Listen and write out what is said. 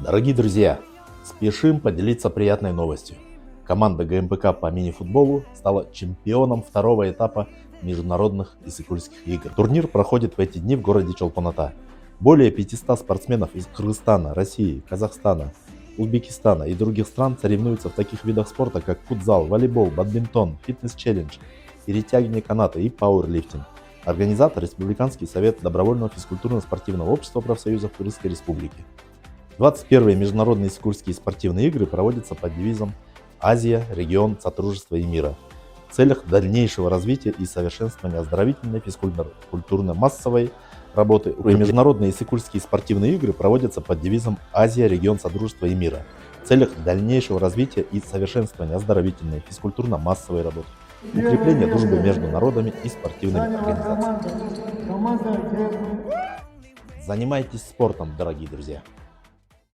Дорогие друзья, спешим поделиться приятной новостью. Команда ГМПК по мини-футболу стала чемпионом второго этапа международных Иссык-Кульских игр. Турнир проходит в эти дни в городе Чолпон-Ата. Более 500 спортсменов из Кыргызстана, России, Казахстана, Узбекистана и других стран соревнуются в таких видах спорта, как футзал, волейбол, бадминтон, фитнес-челлендж, перетягивание каната и пауэрлифтинг. Организатор — Республиканский совет добровольного физкультурно-спортивного общества профсоюзов Кыргызской республики. 21-е международные Иссык-Кульские спортивные игры проводятся под девизом «Азия, регион, сотрудничества и мира» в целях дальнейшего развития и совершенствования оздоровительной, физкультурно-массовой работы. Международные Иссык-Кульские спортивные игры проводятся под девизом «Азия, регион, сотрудничества и мира» в целях дальнейшего развития и совершенствования оздоровительной, физкультурно-массовой работы, укрепления дружбы между народами и спортивными организациями. Занимайтесь спортом, дорогие друзья!